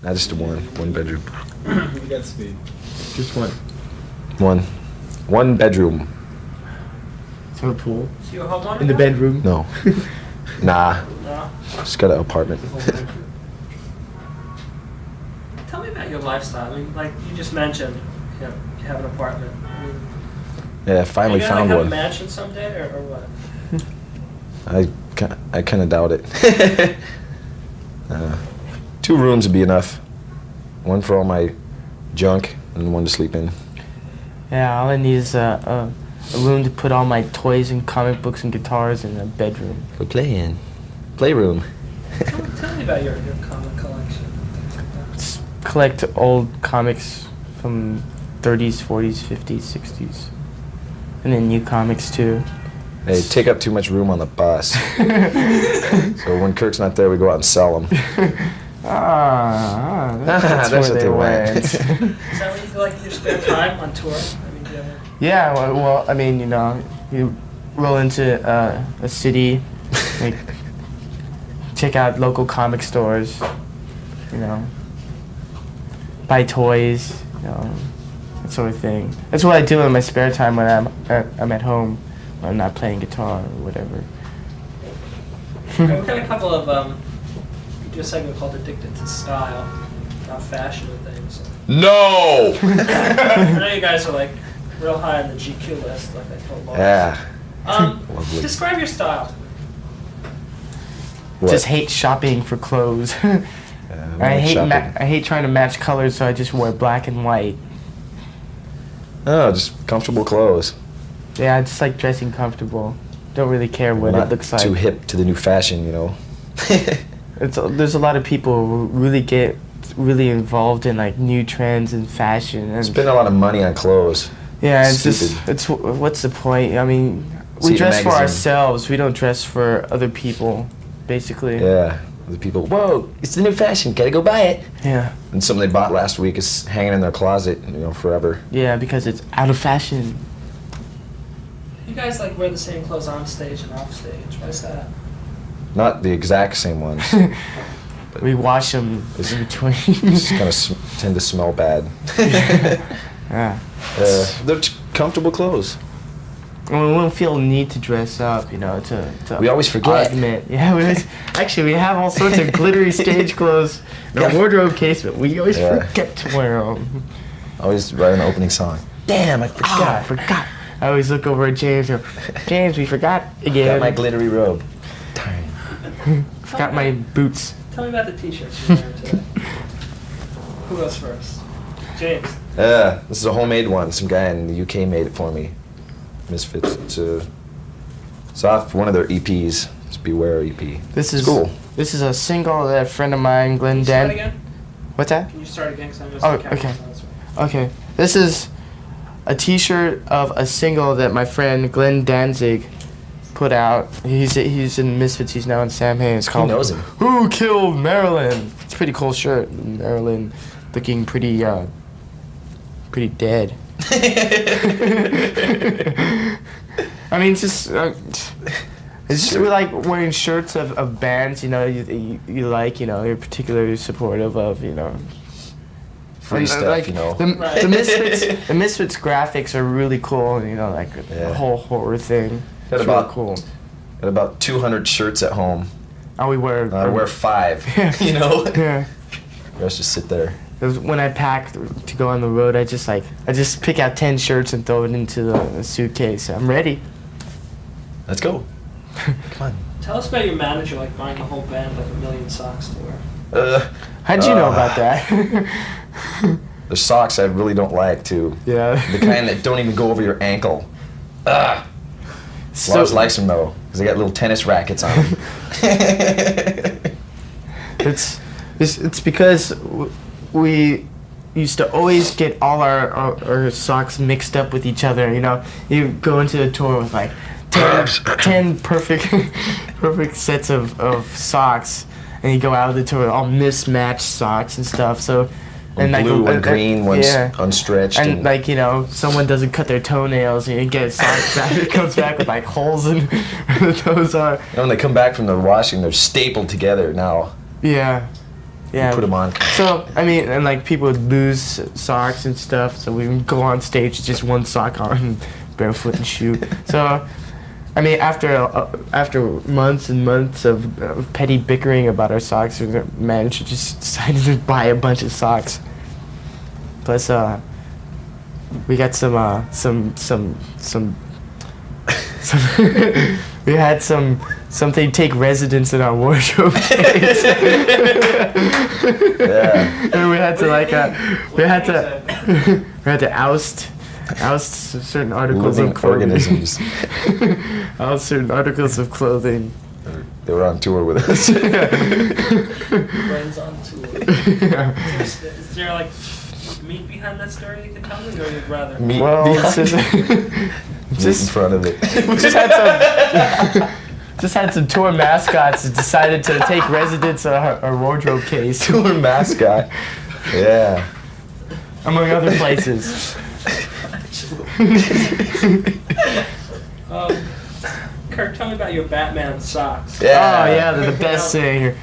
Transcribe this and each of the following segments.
Not just one bedroom. You got speed. Just one. One bedroom. Is there a pool? So you a homeowner? In the bedroom? No. Nah. No. Just got an apartment. Tell me about your lifestyle. I mean, like you just mentioned, you have an apartment. I mean, Yeah, I finally are you gonna, found like, one. Have a mansion someday, or what? I kind of doubt it. 2 rooms would be enough. One for all my junk and one to sleep in. Yeah, all I need is a room to put all my toys and comic books and guitars and a bedroom. Go play in. Playroom. Tell me about your comic collection. Things like that. Just collect old comics from 30s, 40s, 50s, 60s. And then new comics too. They take up too much room on the bus. So when Kirk's not there, we go out and sell them. That's where they went. Is that what you do, like in your spare time on tour? I mean, do you ever... Yeah, well, I mean, you roll into a city, like, check out local comic stores, buy toys, that sort of thing. That's what I do in my spare time when I'm at home, when I'm not playing guitar or whatever. We've got a couple of, we do a segment called Addicted to Style, about fashion and things. No! I know you guys are like real high on the GQ list, like I told Lars. Yeah. Lovely. Describe your style. What? Just hate shopping for clothes. I hate trying to match colors, so I just wear black and white. Oh, just comfortable clothes. Yeah, I just like dressing comfortable. Don't really care what it looks like. Too hip to the new fashion, There's a lot of people who really get really involved in like new trends and fashion and Spend a lot of money on clothes. yeah, it's Stupid. just what's the point? I mean, See we the dress for magazine. ourselves. We don't dress for other people, basically. Yeah. The people, whoa, it's the new fashion, gotta go buy it. Yeah. And something they bought last week is hanging in their closet, forever. Yeah, because it's out of fashion. You guys like wear the same clothes on stage and off stage. Why is that? Not the exact same ones. We wash them It's- in between. Just kind of tend to smell bad. Yeah. They're comfortable clothes. And we don't feel the need to dress up, to We always forget. augment. Yeah, we have all sorts of glittery stage clothes in our wardrobe case, but we always forget to wear them. Always write an opening song. Damn, I forgot. I forgot. I always look over at James and go, James, we forgot again. Got my glittery robe. Darn. Forgot my boots. Tell me about the t-shirts you're wearing today. Who goes first? James. This is a homemade one. Some guy in the UK made it for me. Misfits. It's off one of their EPs. It's Beware EP. This is cool. This is a single that a friend of mine, Glenn Can you start Dan. again? What's that? Can you start again? Because I missed Oh, the camera, okay. so that's right. Okay. This is a T-shirt of a single that my friend Glenn Danzig put out. He's in Misfits. He's now in Sam Hain. It's called knows him? Who Killed Marilyn? It's a pretty cool shirt. Marilyn looking pretty dead. I mean, it's just we like wearing shirts of bands, you like, you're particularly supportive of, Free And, stuff, Right. The Misfits graphics are really cool, like the Yeah. whole horror thing. Got It's about- really cool. Got about 200 shirts at home. And we wear. I wear 5. Yeah. The Yeah. rest just sit there. 'Cause when I pack to go on the road, I just pick out 10 shirts and throw it into the suitcase. I'm ready. Let's go. Come on. Tell us about your manager, like buying the whole band like 1,000,000 socks to wear. How'd you know about that? There's socks I really don't like, too. Yeah. The kind that don't even go over your ankle. Ugh. So- Lars likes them, though, because they got little tennis rackets on them. It's because we used to always get all our socks mixed up with each other. You go into a tour with like 10 perfect sets of socks, and you go out of the tour with all mismatched socks and stuff. So. One blue, one green, one's unstretched. And like, someone doesn't cut their toenails and you get socks back, it comes back with like holes in where the toes are. When they come back from the washing, they're stapled together now. Yeah. Yeah. Put them on. So, I mean, and like people would lose socks and stuff, so we would go on stage with just one sock on, barefoot and shoot. So, I mean, after months and months of petty bickering about our socks, we managed to just decide to buy a bunch of socks. Plus, we got we had something take residence in our wardrobe case. Yeah. And we had to we had to oust certain articles Living of clothing. organisms. Oust certain articles of clothing. They were on tour with us. Friends on tour. Is there like meat behind that story you can tell me, or you'd rather? Meat Well, behind- it's Meat in front of it. just had some tour mascots that decided to take residence in our wardrobe case, Tour mascot. Yeah. among other places. Kirk, tell me about your Batman socks. Yeah. Oh yeah, they're the best thing.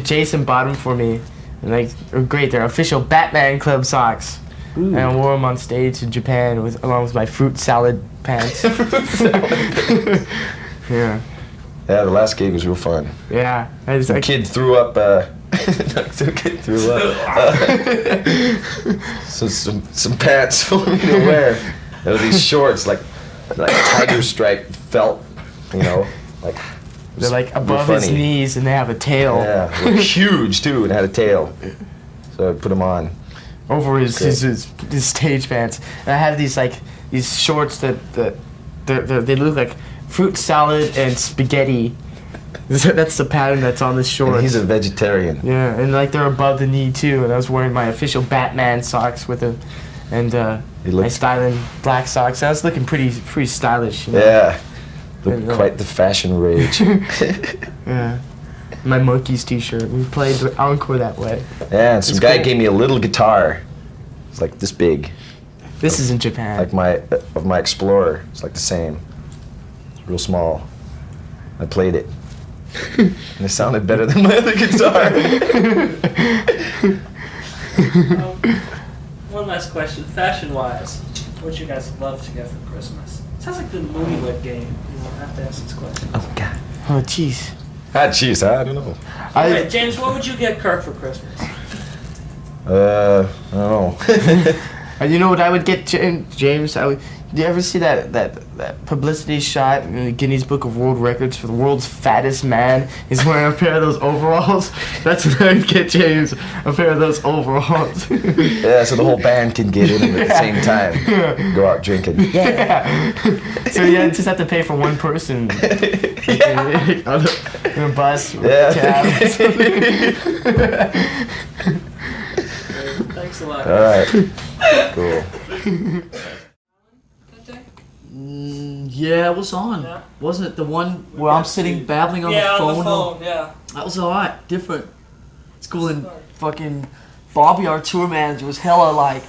Jason bought them for me, and they're great. They're official Batman Club socks. Ooh. And I wore them on stage in Japan along with my fruit salad pants. Yeah, Yeah, the last gig was real fun. yeah. Some kid threw up. Some kid threw up. So some pants for me to wear. There were these shorts like tiger stripe felt, like. They're like real above his funny. knees, and they have a tail Yeah, they were huge too, and had a tail. So I put them on. over his Great. stage pants. And I have these shorts that they look like fruit salad and spaghetti. That's the pattern that's on the shorts. And he's a vegetarian. Yeah, and they're above the knee too. And I was wearing my official Batman socks with them, and He my looked, styling black socks. I was looking pretty stylish. You know? yeah, looked And, quite the fashion rage. Yeah. My Monkeys t-shirt. We played the encore that way. Yeah, and some It's guy cool. gave me a little guitar. It's like this big, This is in Japan. like my Explorer. It's like the same. It's real small. I played it, and it sounded better than my other guitar. One last question, fashion-wise, what you guys love to get for Christmas? Sounds like the Newlywed Game. I have to ask this question. Oh God. Oh, jeez. Jeez, I don't know. Alright, James, what would you get Kirk for Christmas? I don't know. You know what I would get, James? Do you ever see that publicity shot in the Guinness Book of World Records for the world's fattest man? He's wearing a pair of those overalls. That's what I would get James, a pair of those overalls. Yeah, so the whole band can get in at the same time. Go out drinking. Yeah. So you just have to pay for one person. In a bus or Yeah. a cab or something. Thanks a lot. All right. Cool. That day? Yeah, it was on. Yeah. Wasn't it the one where I'm sitting babbling on Yeah, the phone? on the phone, yeah. That was alright, different. It's cool. And fucking Bobby, our tour manager, was hella like,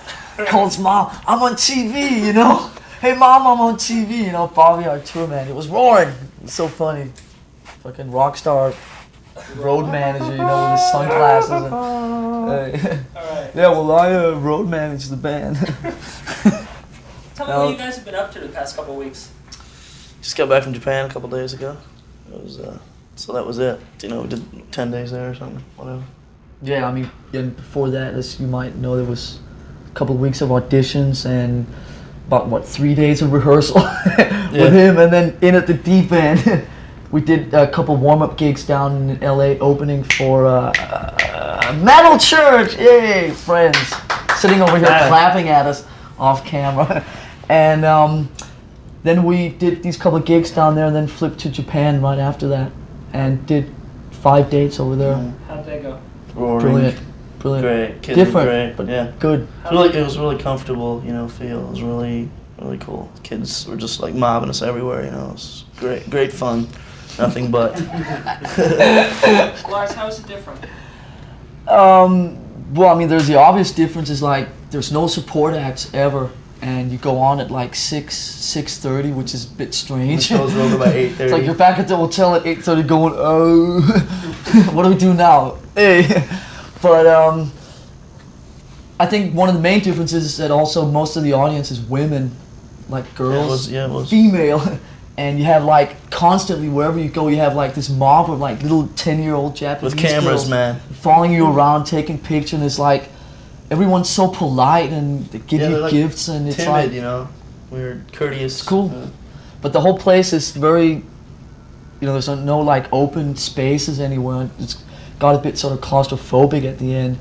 calls mom, I'm on TV, you know? Hey mom, I'm on TV, you know? Bobby, our tour manager, was roaring. It was so funny. Fucking rock star road manager, you know, with his sunglasses. And, Alright. yeah, well, I road manage the band. Tell me what you guys have been up to the past couple of weeks. Just got back from Japan a couple days ago. It was so that was it. You know, we did 10 days there or something, whatever. Yeah, I mean, and before that, as you might know, there was a couple of weeks of auditions and about 3 days of rehearsal with him, and then in at the deep end. We did a couple warm-up gigs down in LA, opening for Metal Church. Yay, friends! Sitting over here clapping at us off camera, and then we did these couple of gigs down there, and then flipped to Japan right after that, and did 5 dates over there. How'd they go? Brilliant. Great. Kids Different, were great, but yeah. good. It was really comfortable, you know, feel. It was really cool. Kids were just like mobbing us everywhere, you know. It was great fun. Nothing but. Lars, how is it different? Well, I mean, there's the obvious differences, like there's no support acts ever, and you go on at like 6:30, which is a bit The strange. shows were over by 8:30. It's like you're back at the hotel at 8:30 going, oh, what do we do now? Hey. But I think one of the main differences is that also most of the audience is women, like girls, it was. female, and you have like constantly wherever you go, you have like this mob of like little 10-year-old Japanese With cameras, girls man. following you around, taking pictures, and it's like everyone's so polite and they give Yeah, you they're, like, gifts, and it's Timid, like you know. We're courteous. it's cool. But the whole place is very, you know, there's no like open spaces anywhere. It's got a bit sort of claustrophobic at the end,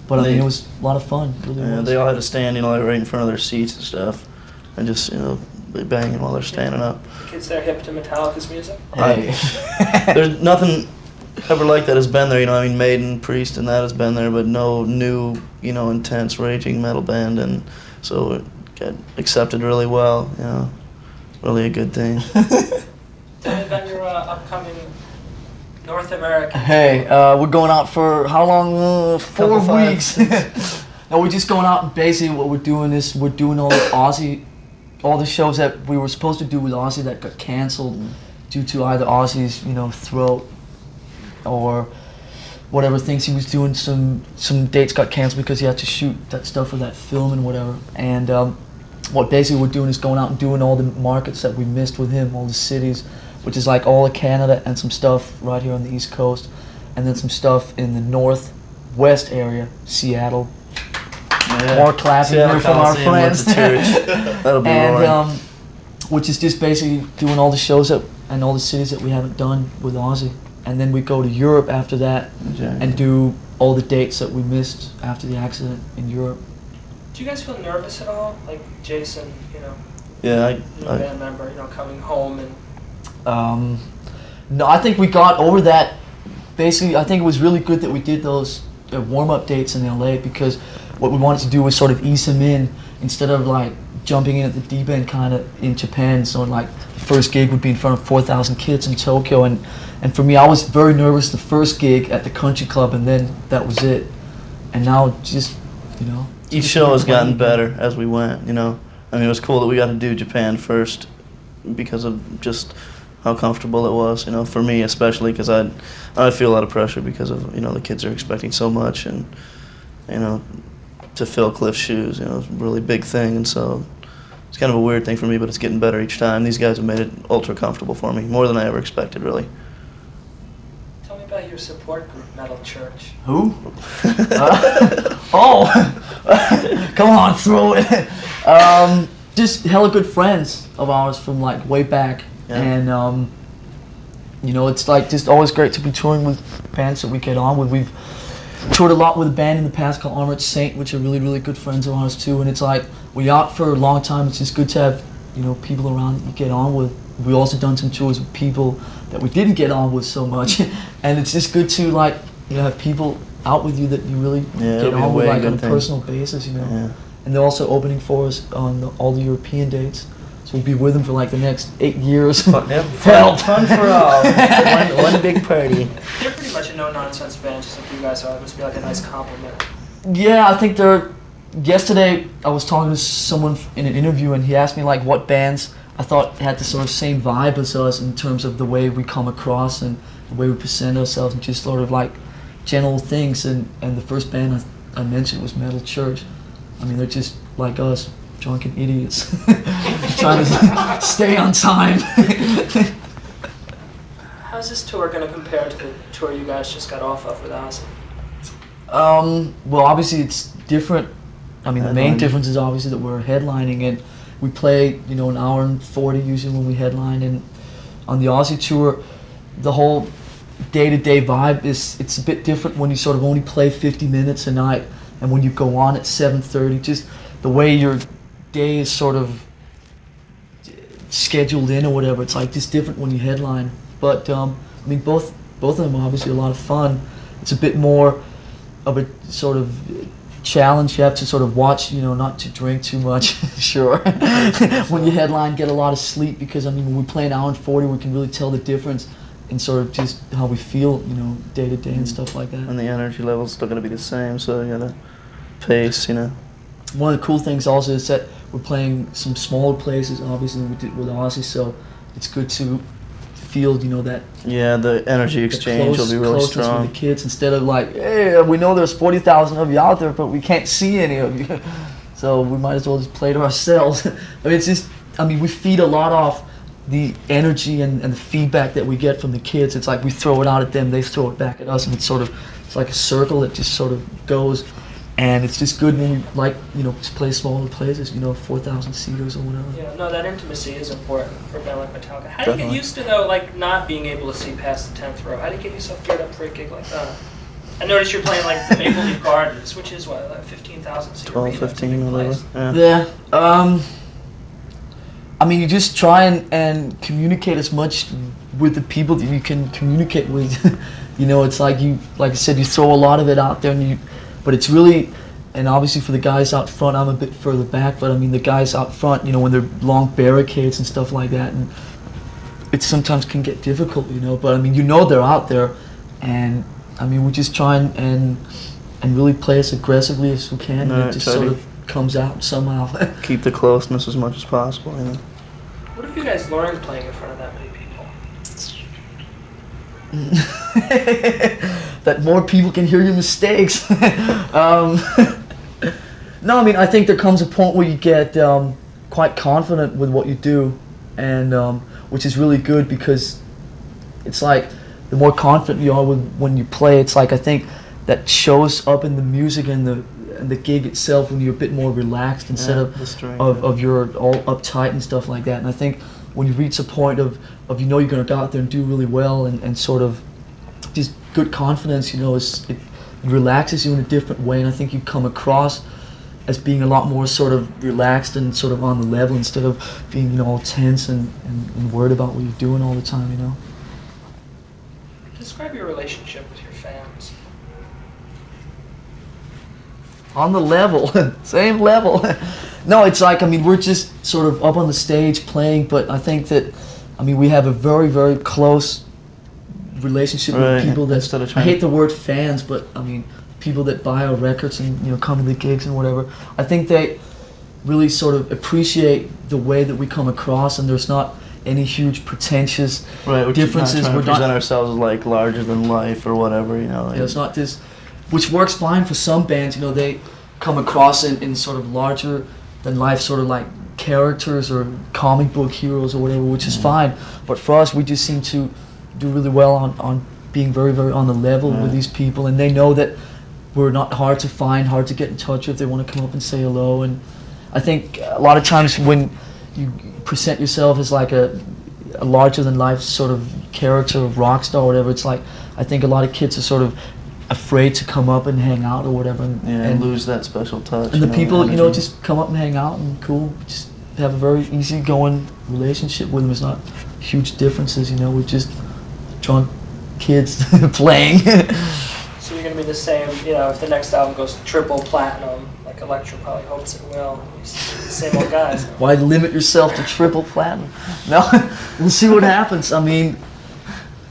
but I mean it was a lot of fun. It really Yeah, was. they all had to stand, you know, like right in front of their seats and stuff, and just, you know, be banging while they're standing up. The kids there hip to Metallica's music. Hey. There's nothing ever like that has been there, you know. I mean, Maiden, Priest, and that has been there, but no new, you know, intense raging metal band, and so it got accepted really well. You know, really a good thing. Tell me about your upcoming North American. Hey, we're going out for how long? 4 5, weeks. 6. No, we're just going out. And basically, what we're doing is we're doing all the shows that we were supposed to do with Ozzy that got canceled due to either Ozzy's, you know, throat or whatever things he was doing. Some dates got canceled because he had to shoot that stuff for that film and whatever. And what basically we're doing is going out and doing all the markets that we missed with him, all the cities, which is like all of Canada and some stuff right here on the East Coast, and then some stuff in the Northwest area, Seattle. Yeah. More clapping here from our Coliseum with friends. the church. That'll be roaring. And which is just basically doing all the shows and all the cities that we haven't done with Ozzy. And then we go to Europe after that and do all the dates that we missed after the accident in Europe. Do you guys feel nervous at all? Like Jason, you know, Yeah, your band member, you know, coming home and. No, I think we got over that. Basically, I think it was really good that we did those warm-up dates in LA, because what we wanted to do was sort of ease him in instead of like jumping in at the deep end kind of in Japan. So like the first gig would be in front of 4,000 kids in Tokyo, and for me, I was very nervous the first gig at the country club, and then that was it. And now just, you know. each show has gotten better as we went, you know. I mean, it was cool that we got to do Japan first because of just how comfortable it was, you know, for me especially, because I feel a lot of pressure because of, you know, the kids are expecting so much, and, you know, to fill Cliff's shoes, you know, it's a really big thing, and so it's kind of a weird thing for me, but it's getting better each time. These guys have made it ultra comfortable for me, more than I ever expected, really. Tell me about your support group, Metal Church. Who? Come on, throw it. Just hella good friends of ours from like way back. Yeah. And you know, it's like just always great to be touring with bands that we get on with. We've toured a lot with a band in the past called Armored Saint, which are really, really good friends of ours too. And it's like we're out for a long time. It's just good to have, you know, people around that you get on with. We also done some tours with people that we didn't get on with so much, and it's just good to like, you know, have people out with you that you really get on with like on a personal basis, you know. Yeah. And they're also opening for us on all the European dates. So we'll be with them for like the next 8 years. Fun for all. one big party. They're pretty much a no-nonsense band, just like you guys are. It must be like a nice compliment. Yeah, I think they're... Yesterday, I was talking to someone in an interview, and he asked me like what bands I thought had the sort of same vibe as us in terms of the way we come across and the way we present ourselves, and just sort of like general things. And the first band I mentioned was Metal Church. I mean, they're just like us. Drunken idiots trying to stay on time. How's this tour going to compare to the tour you guys just got off of with Ozzy? Well, obviously it's different. I mean, the main difference is obviously that we're headlining, and we play, you know, an hour and 40 usually when we headline. And on the Ozzy tour, the whole day-to-day vibe it's a bit different when you sort of only play 50 minutes a night, and when you go on at 7:30, just the way your day is sort of scheduled in or whatever. It's like just different when you headline. But I mean, both of them are obviously a lot of fun. It's a bit more of a sort of challenge. You have to sort of watch, you know, not to drink too much. Sure. When you headline, get a lot of sleep, because I mean, when we play an hour and 40, we can really tell the difference in sort of just how we feel, you know, day to day and stuff like that. And the energy level's still going to be the same, so you gotta pace, you know. One of the cool things also is that we're playing some smaller places, obviously, than we did with Ozzy, so it's good to feel, you know, that Yeah, the energy exchange will be really closeness strong. with the kids, instead of like, hey, we know there's 40,000 of you out there, but we can't see any of you, so we might as well just play to ourselves. I mean, it's just, I mean, we feed a lot off the energy and the feedback that we get from the kids. It's like we throw it out at them, they throw it back at us, and it's like a circle that just sort of goes. And it's just good when we, like, you know, just play smaller places, you know, 4,000 seaters or whatever. Yeah, no, that intimacy is important for a band like Metallica. How do you get Definitely. used to, though, like, not being able to see past the 10th row? How do you get yourself geared up for a gig like that? I noticed you're playing, like, the Maple Leaf Gardens, which is, what, like 15,000 seat 12, arena. It's a 15, big whatever. place. Yeah. Yeah. I mean, you just try and communicate as much with the people that you can communicate with. You know, it's like like I said, you throw a lot of it out there, but it's really, and obviously for the guys out front, I'm a bit further back, but I mean the guys out front, you know, when they're long barricades and stuff like that, and it sometimes can get difficult, you know, but I mean, you know, they're out there, and I mean, we just try and really play as aggressively as we can, and Right, it just try sort to- of comes out somehow. Keep the closeness as much as possible, you know. What have you guys learned playing in front of that many people? That more people can hear your mistakes. No, I mean, I think there comes a point where you get quite confident with what you do, and which is really good, because it's like the more confident you are when you play, it's like, I think that shows up in the music and the gig itself, when you're a bit more relaxed instead the strength, of you're all uptight and stuff like that. And I think when you reach a point of you know you're going to go out there and do really well, and sort of just good confidence, you know, it relaxes you in a different way, and I think you come across as being a lot more sort of relaxed and sort of on the level, instead of being, you know, all tense and worried about what you're doing all the time, you know. Describe your relationship with your fans. On the level, same level. No, it's like, I mean, we're just sort of up on the stage playing, but I think that, I mean, we have a very, very close relationship Right. with people that, Instead of I trying hate the word fans, but I mean, people that buy our records and, you know, come to the gigs and whatever. I think they really sort of appreciate the way that we come across, and there's not any huge pretentious Right, we're differences. not trying We're to not- present ourselves as like larger than life or whatever, you know. Yeah, it's not this, which works fine for some bands. You know, they come across in sort of larger than life, sort of like characters or comic book heroes or whatever, which is fine. But for us, we just seem to do really well on being very, very on the level with these people, and they know that we're not hard to find, hard to get in touch with. They want to come up and say hello. And I think a lot of times when you present yourself as like a larger than life sort of character, rock star or whatever, it's like, I think a lot of kids are sort of afraid to come up and hang out or whatever, and lose that special touch. and the people, you know, energy. just come up and hang out and cool, just have a very easygoing relationship with them. It's not huge differences, you know. We're just drunk kids playing. So you're going to be the same, you know, if the next album goes triple platinum, like Elektra probably hopes it will, the same old guys. Why limit yourself to triple platinum? No, we'll see what happens. I mean,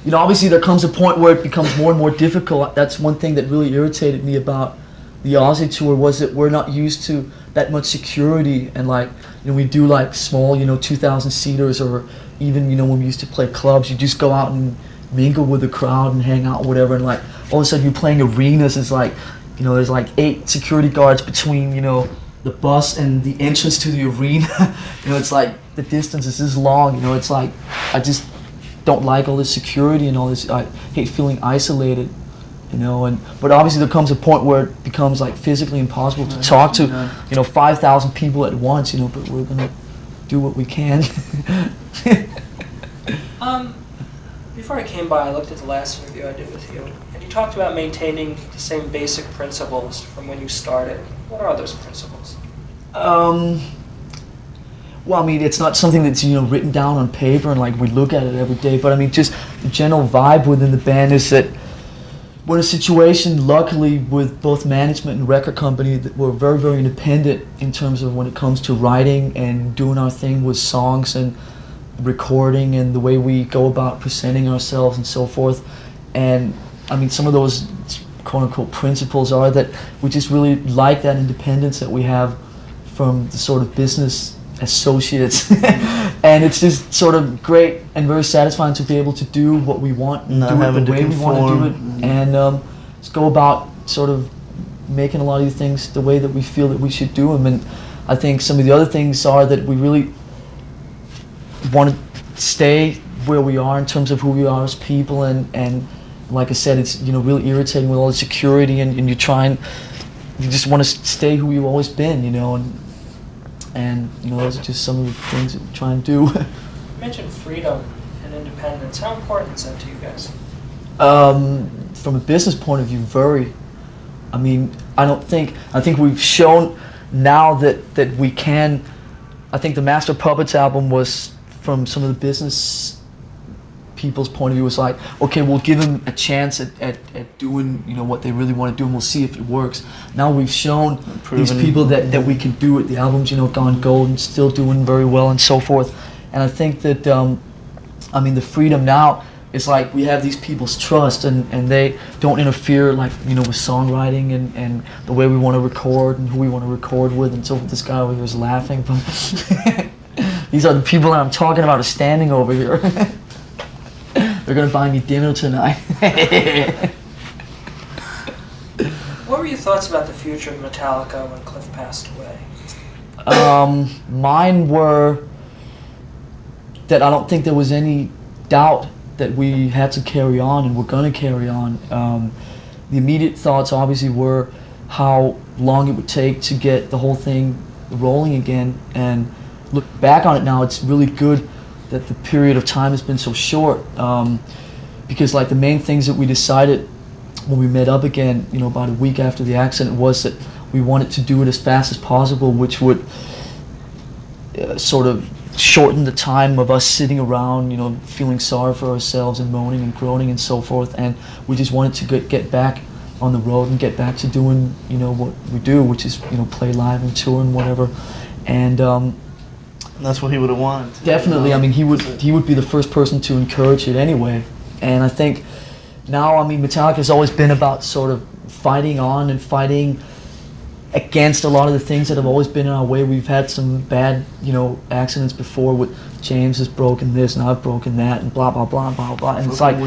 you know, obviously there comes a point where it becomes more and more difficult. That's one thing that really irritated me about the Aussie tour, was that we're not used to that much security, and like, you know, we do like small, you know, 2,000 seaters, or even, you know, when we used to play clubs, you just go out and mingle with the crowd and hang out or whatever, and like all of a sudden you're playing arenas. It's like, you know, there's like 8 security guards between, you know, the bus and the entrance to the arena. You know, it's like the distance is this long. You know, it's like, I just don't like all this security and all this. I hate feeling isolated, you know. And but obviously there comes a point where it becomes like physically impossible to talk to, you know, 5,000 people at once, you know. But we're gonna do what we can. Before I came by, I looked at the last interview I did with you, and you talked about maintaining the same basic principles from when you started. What are those principles? Well, I mean, it's not something that's, you know, written down on paper and like we look at it every day, but I mean, just the general vibe within the band is that we're in a situation, luckily, with both management and record company, that we're very, very independent in terms of when it comes to writing and doing our thing with songs and recording and the way we go about presenting ourselves and so forth. And I mean, some of those quote-unquote principles are that we just really like that independence that we have from the sort of business associates, and it's just sort of great and very satisfying to be able to do what we want, and Not do it having the to way we want to do it, conform. and just go about sort of making a lot of these things the way that we feel that we should do them. And I think some of the other things are that we really want to stay where we are in terms of who we are as people, and like I said, it's really irritating with all the security, and you just want to stay who you've always been, and those are just some of the things that we try and do. You mentioned freedom and independence. How important is that to you guys? From a business point of view, very. I mean, I think we've shown now that we can. I think the Master Puppets album was, from some of the business people's point of view, was like, okay, we'll give them a chance at doing what they really want to do, and we'll see if it works. Now we've shown these people that we can do it. The album's gone gold and still doing very well and so forth. And I think that the freedom now is like we have these people's trust, and they don't interfere with songwriting and the way we want to record and who we want to record with. And so this guy over here is laughing, but these are the people that I'm talking about are standing over here. They're gonna buy me dinner tonight. What were your thoughts about the future of Metallica when Cliff passed away? Mine were that I don't think there was any doubt that we had to carry on and we're gonna carry on. The immediate thoughts obviously were how long it would take to get the whole thing rolling again, and look back on it now, it's really good that the period of time has been so short, because the main things that we decided when we met up again, about a week after the accident, was that we wanted to do it as fast as possible, which would sort of shorten the time of us sitting around, feeling sorry for ourselves and moaning and groaning and so forth. And we just wanted to get back on the road and get back to doing, what we do, which is, play live and tour and whatever. And that's what he would have wanted. Definitely. I mean, he would be the first person to encourage it anyway. And I think now, Metallica has always been about sort of fighting on and fighting against a lot of the things that have always been in our way. We've had some bad, accidents before with James has broken this and I've broken that and blah, blah, blah, blah, blah. And it's like,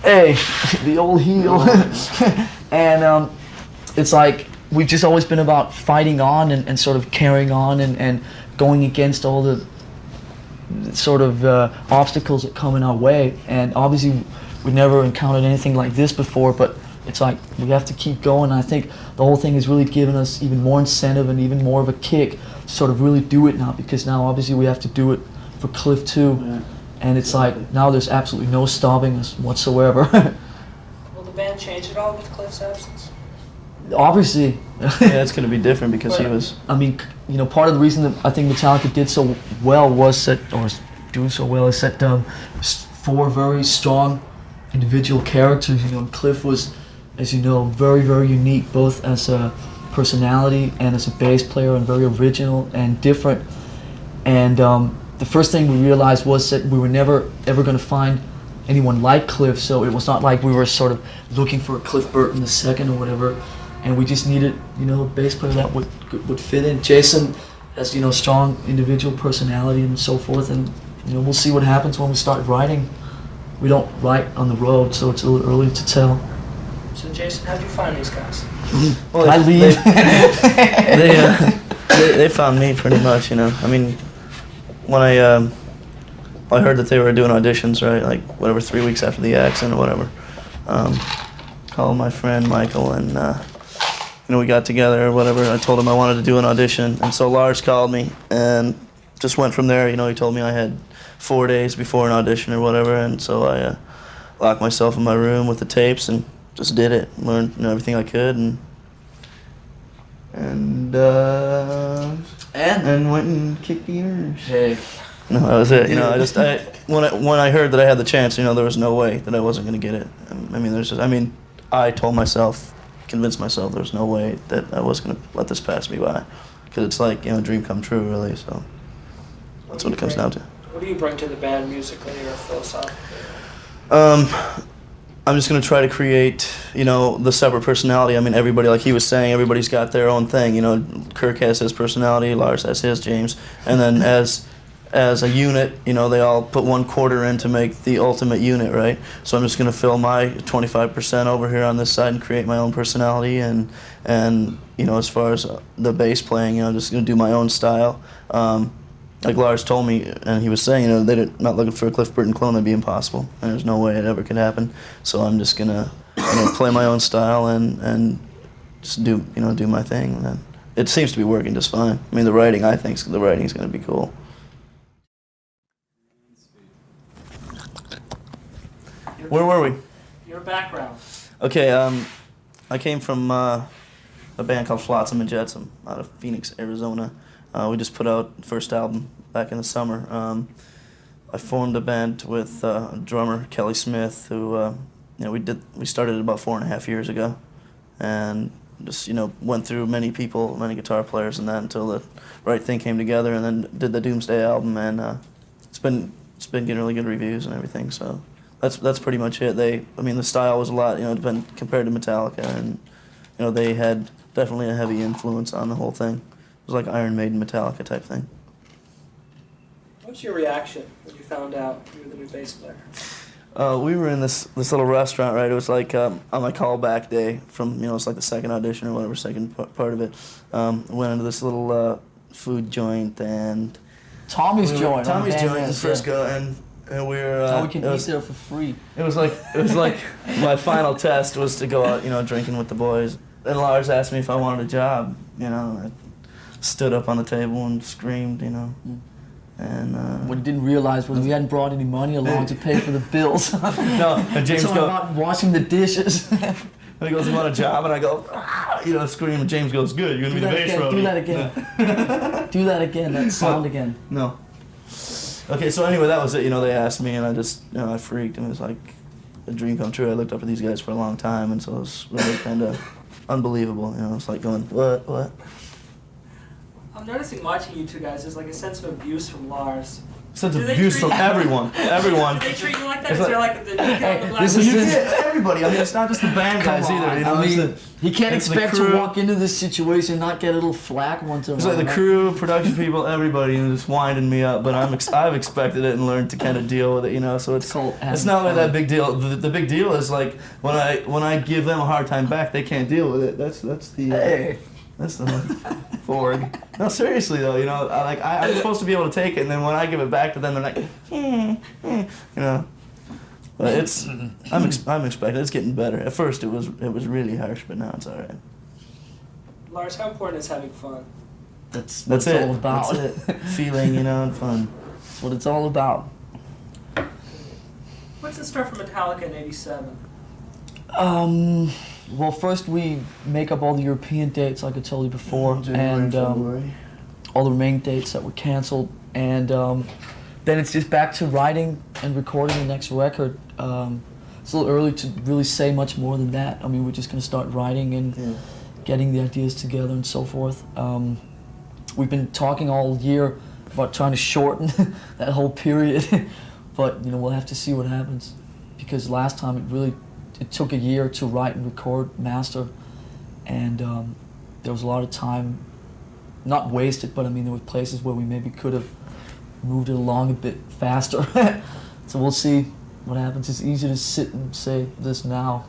hey, the old heel. And it's like, we've just always been about fighting on and sort of carrying on and going against all the sort of obstacles that come in our way. And obviously we've never encountered anything like this before, but it's like we have to keep going. I think the whole thing has really given us even more incentive and even more of a kick to sort of really do it now, because now obviously we have to do it for Cliff too. Yeah. And it's like now there's absolutely no stopping us whatsoever. Will the band change at all with Cliff's absence? Obviously. Yeah, it's going to be different because he was... part of the reason that I think Metallica did so well was that, or is doing so well, is that four very strong individual characters. Cliff was, as you know, very, very unique, both as a personality and as a bass player, and very original and different. And the first thing we realized was that we were never, ever going to find anyone like Cliff, so it was not like we were sort of looking for a Cliff Burton II or whatever. And we just needed, a bass player that would fit in. Jason has, strong individual personality and so forth, and we'll see what happens when we start writing. We don't write on the road, so it's a little early to tell. So Jason, how'd you find these guys? Well, I leave. They found me pretty much, when I heard that they were doing auditions, right, 3 weeks after the accident or whatever. Called my friend Michael, and we got together or whatever. I told him I wanted to do an audition, and so Lars called me and just went from there. He told me I had 4 days before an audition or whatever, and so I locked myself in my room with the tapes and just did it. Learned everything I could, and went and kicked the ears. Hey. No, that was it. When I heard that I had the chance, there was no way that I wasn't going to get it. I told myself, convinced myself, there's no way that I was going to let this pass me by, because it's like a dream come true, really. So that's what it comes down to. What do you bring to the band musically or philosophically? I'm just gonna try to create, the separate personality. I mean, everybody, like he was saying, everybody's got their own thing. Kirk has his personality, Lars has his, James, and then as a unit, they all put 1/4 in to make the ultimate unit, right? So I'm just gonna fill my 25% over here on this side and create my own personality, and as far as the bass playing, I'm just gonna do my own style. Like Lars told me, and he was saying, they're not looking for a Cliff Burton clone. That'd be impossible, and there's no way it ever could happen. So I'm just gonna, play my own style and just do my thing. And it seems to be working just fine. I mean, I think the writing's gonna be cool. Where were we? Your background. Okay, I came from a band called Flotsam and Jetsam out of Phoenix, Arizona. We just put out the first album back in the summer. I formed a band with drummer Kelly Smith, who we started about 4.5 years ago, and just went through many people, many guitar players, and that until the right thing came together, and then did the Doomsday album, and it's been getting really good reviews and everything. So that's pretty much it. The style was a lot compared to Metallica, and they had definitely a heavy influence on the whole thing. It was like Iron Maiden, Metallica type thing. What's your reaction when you found out you were the new bass player? We were in this little restaurant, right? It was like on my callback day from, it's like the second audition or whatever, second part of it. Went into this little food joint, and Tommy's joint. In Frisco, and we were. So we can eat there for free. It was like my final test was to go out, drinking with the boys. And Lars asked me if I wanted a job, I stood up on the table and screamed, and what he didn't realize was we hadn't brought any money along to pay for the bills. No, and James so I'm not washing the dishes. And he goes, "You want a job?" And I go, scream. And James goes, "Good, you're gonna be the bass roadie." Do that again. Do that again. That sound again. No. Okay, so anyway, that was it. They asked me, and I just, I freaked, and it was like a dream come true. I looked up at these guys for a long time, and so it was really kind of unbelievable. It's like going, what? I'm noticing watching you two guys, there's like a sense of abuse from Lars. Sense of abuse from everyone. Everyone. Do they treat you like that? Is there like the new kid on the block? This is everybody. I mean, it's not just the band guys either. He can't it's the expect crew. to walk into this situation and not get a little flack once in a It's while. like the crew, production people, everybody just winding me up. But I've expected it and learned to kind of deal with it, So it's not really that big deal. The big deal is like when I give them a hard time back, they can't deal with it. That's the. That's the Ford. No, seriously though, I'm supposed to be able to take it, and then when I give it back to them, they're like, But it's, I'm expecting it's getting better. At first, it was really harsh, but now it's all right. Lars, how important is having fun? That's it. all about. That's it. Feeling, and fun. That's what it's all about. What's in store for Metallica in '87? Well, first we make up all the European dates, like I told you before, and all the remaining dates that were canceled, and then it's just back to writing and recording the next record. It's a little early to really say much more than that. I mean, we're just going to start writing and getting the ideas together and so forth. We've been talking all year about trying to shorten that whole period, but we'll have to see what happens, because last time it took a year to write and record, master, and there was a lot of time, not wasted, but I mean there were places where we maybe could have moved it along a bit faster. So we'll see what happens. It's easy to sit and say this now.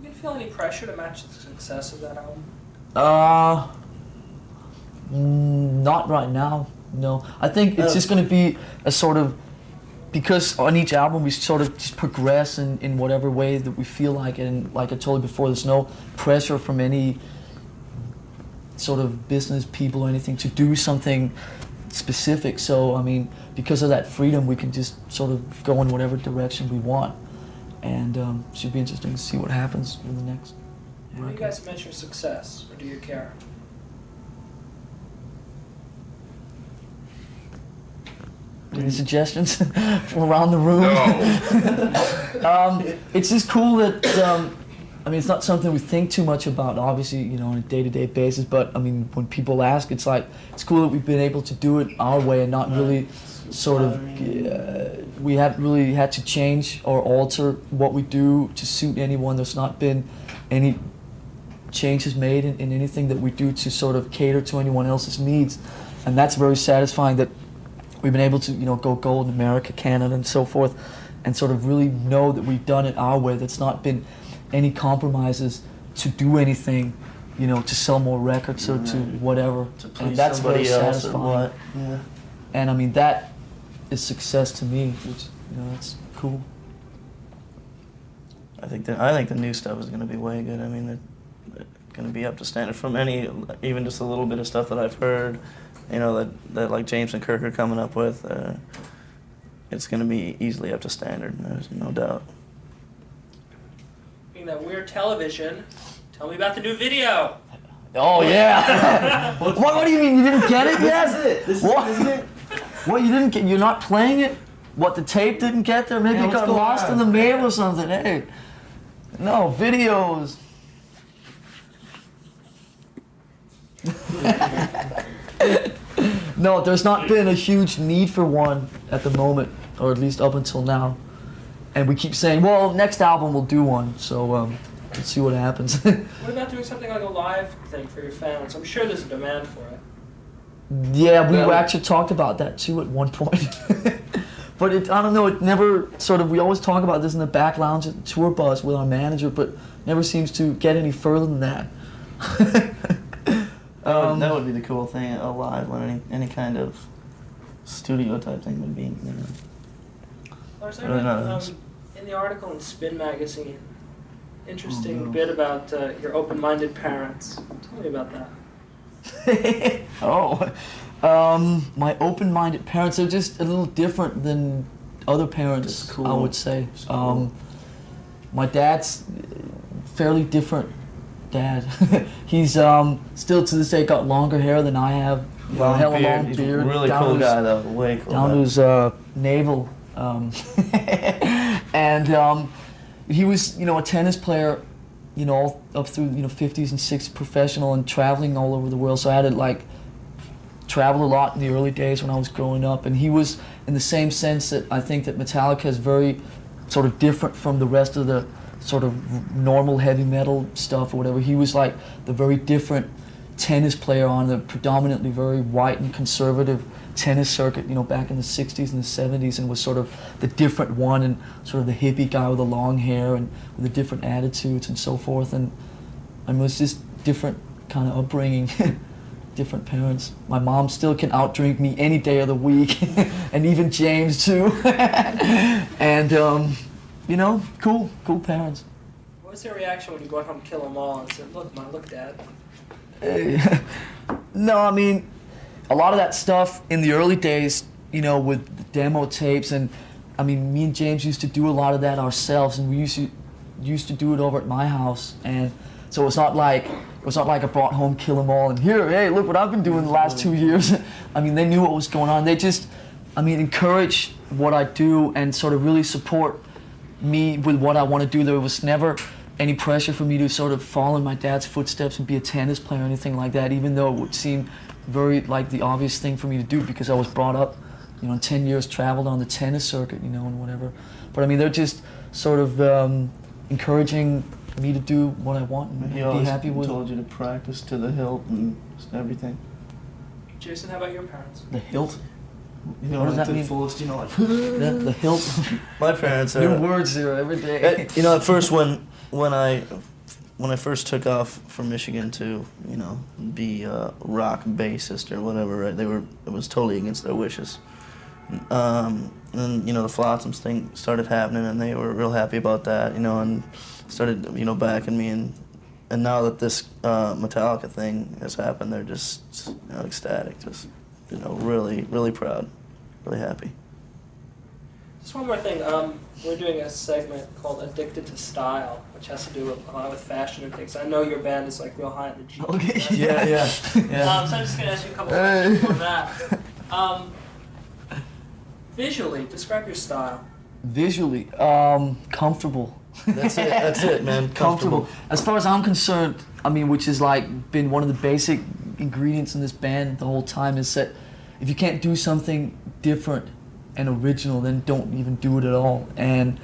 You feel any pressure to match the success of that album? Not right now, no. I think it's just going to be a sort of, because on each album we sort of just progress in whatever way that we feel like, and like I told you before, there's no pressure from any sort of business people or anything to do something specific. So I mean, because of that freedom, we can just sort of go in whatever direction we want, and it should be interesting to see what happens in the next How do you guys measure success, or do you care? Any suggestions from around the room? No. It's just cool that I mean, it's not something we think too much about, obviously, you know, on a day-to-day basis. But I mean, when people ask, it's like it's cool that we've been able to do it our way and not really sort of. We haven't really had to change or alter what we do to suit anyone. There's not been any changes made in anything that we do to sort of cater to anyone else's needs, and that's very satisfying that we've been able to, you know, go gold in America, Canada, and so forth, and sort of really know that we've done it our way. That's not been any compromises to do anything, you know, to sell more records or to whatever. To please and that's somebody very else satisfying. or what? Yeah. And I mean, that is success to me, which, you know, that's cool. I think the new stuff is going to be way good. I mean, they're going to be up to standard from even just a little bit of stuff that I've heard, you know, that like James and Kirk are coming up with. It's going to be easily up to standard. There's no doubt. Being that weird television, tell me about the new video. Oh yeah. What do you mean you didn't get it yet? This is it. What, you didn't get? You're not playing it? What, the tape didn't get there? Maybe Yeah, it got what's going lost on? in the mail or something. Hey, no videos. No, there's not been a huge need for one at the moment, or at least up until now. And we keep saying, well, next album we'll do one. So let's see what happens. What about doing something like a live thing for your fans? I'm sure there's a demand for it. Yeah, we Yeah. actually talked about that too at one point. But I don't know, it never sort of, we always talk about this in the back lounge at the tour bus with our manager, but never seems to get any further than that. That would be the cool thing, a live one, any kind of studio type thing would be, you know. Lars, I Really read not. in the article in Spin Magazine, interesting bit about your open-minded parents. Tell me about that. My open-minded parents are just a little different than other parents, Just cool. I would say. Just cool. My dad's fairly different dad. He's still to this day got longer hair than I have. Long hella beard. long He's beard. a really down cool to his- guy though, way cool down guy. to his navel, and he was, you know, a tennis player, you know, all up through, you know, 50s and 60s, professional and traveling all over the world. So I had to like travel a lot in the early days when I was growing up, and he was in the same sense that I think that Metallica is very sort of different from the rest of the sort of normal heavy metal stuff or whatever. He was like the very different tennis player on the predominantly very white and conservative tennis circuit, you know, back in the 60s and the 70s, and was sort of the different one and sort of the hippie guy with the long hair and with the different attitudes and so forth. And it was just different kind of upbringing, different parents. My mom still can outdrink me any day of the week, and even James too. And you know, cool parents. What was their reaction when you brought home Kill 'Em All and said, look, Dad? No, I mean, a lot of that stuff in the early days, you know, with the demo tapes, and I mean, me and James used to do a lot of that ourselves, and we used to do it over at my house, and so it's not like I brought home Kill 'Em All and here, hey, look what I've been doing the last 2 years. I mean, they knew what was going on. They just, I mean, encourage what I do and sort of really support me with what I want to do. There was never any pressure for me to sort of follow in my dad's footsteps and be a tennis player or anything like that, even though it would seem very like the obvious thing for me to do because I was brought up, you know, in 10 years traveled on the tennis circuit, you know, and whatever. But I mean, they're just sort of encouraging me to do what I want and He be always happy with told you to practice to the hilt and just everything. Jason, how about your parents? the hilt. You know, What does like that the mean? fullest, you know, like. The hilt. My parents are. New words there every day. You know, at first when I first took off from Michigan to, you know, be a rock bassist or whatever, right? It was totally against their wishes. And you know, the Flotsam's thing started happening, and they were real happy about that, you know, and started, you know, backing me, and now that this Metallica thing has happened, they're just, you know, ecstatic, just, you know, really proud, really happy. Just one more thing. We're doing a segment called Addicted to Style, which has to do with, a lot with fashion and things. I know your band is like real high in the G. Okay. right? Yeah. So I'm just going to ask you a couple questions on that. Visually, describe your style. Visually, comfortable. That's it. That's it, man. Comfortable. As far as I'm concerned, I mean, which is like been one of the basic ingredients in this band the whole time, is that if you can't do something different and original, then don't even do it at all. And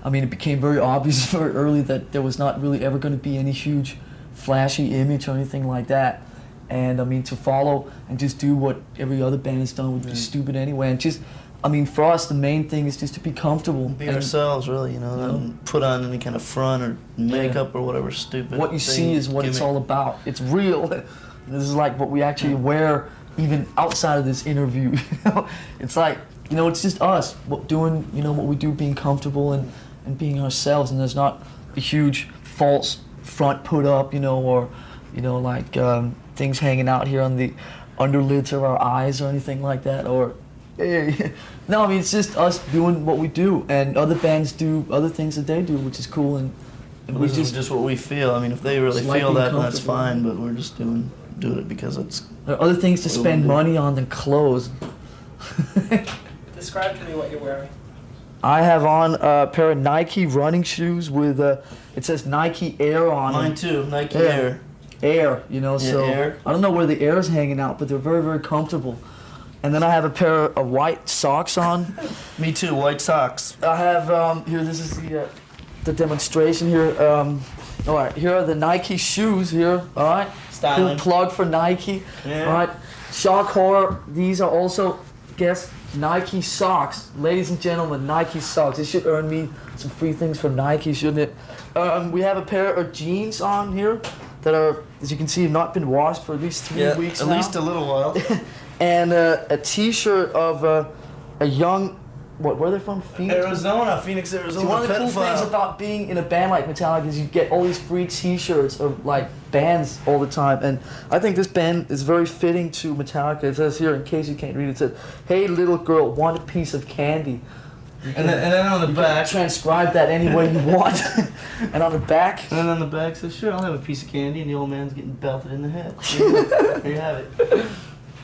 I mean, it became very obvious very early that there was not really ever going to be any huge flashy image or anything like that. And I mean, to follow and just do what every other band has done would be stupid anyway. And just, I mean, for us, the main thing is just to be comfortable. Be ourselves, really, you know, not put on any kind of front or makeup or whatever stupid What you see is what it's all about. It's real. This is like what we actually wear even outside of this interview. It's like, you know, it's just us doing, you know, what we do, being comfortable and being ourselves. And there's not a huge false front put up, you know, or, you know, like things hanging out here on the underlids of our eyes or anything like that. Or no, I mean, it's just us doing what we do, and other bands do other things that they do, which is cool. And we this is just what we feel. I mean, if they really like feel that, then that's comfortable. fine. But we're just doing it because it's. there are other things to spend money on than clothes. Describe to me what you're wearing. I have on a pair of Nike running shoes with it says Nike Air on Mine them. too. Nike Yeah. Air. Air, you know, Yeah, so Air. I don't know where the air is hanging out, but they're very, very comfortable. And then I have a pair of white socks on. Me too. White socks. I have here. This is the demonstration here. All right, here are the Nike shoes here. All right, Styling. cool plug for Nike. Yeah. All right, shock horror. These are also, guess, Nike socks, ladies and gentlemen. Nike socks. This should earn me some free things from Nike, shouldn't it? We have a pair of jeans on here that are, as you can see, have not been washed for at least 3 weeks at now. least a little while. And a T-shirt of a young, where are they from? Phoenix? Arizona, Phoenix, Arizona. See, one of the cool things about being in a band like Metallica is you get all these free T-shirts of like bands all the time, and I think this band is very fitting to Metallica. It says here, in case you can't read it, it says, "Hey little girl, want a piece of candy?" And then on the back. Transcribe that any way you want. And on the back, And then on the back says, "Sure, I'll have a piece of candy," and the old man's getting belted in the head. There you have it.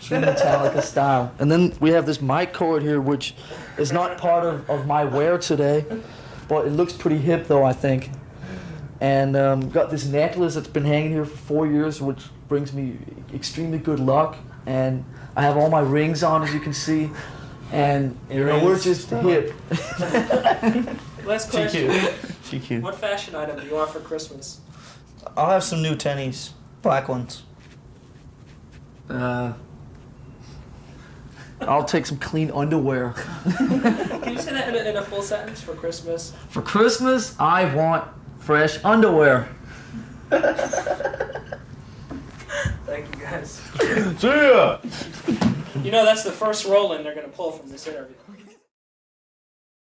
true Metallica style. And then we have this mic cord here, which is not part of my wear today, but it looks pretty hip though, I think. And got this necklace that's been hanging here for 4 years, which brings me extremely good luck. And I have all my rings on, as you can see. And you know, we're just hip. Last question. GQ. What fashion item do you want for Christmas? I'll have some new tennies. Black ones. I'll take some clean underwear. Can you say that in a full sentence for Christmas? For Christmas, I want fresh underwear. Thank you guys. See ya! You know that's the first roll-in they're going to pull from this interview.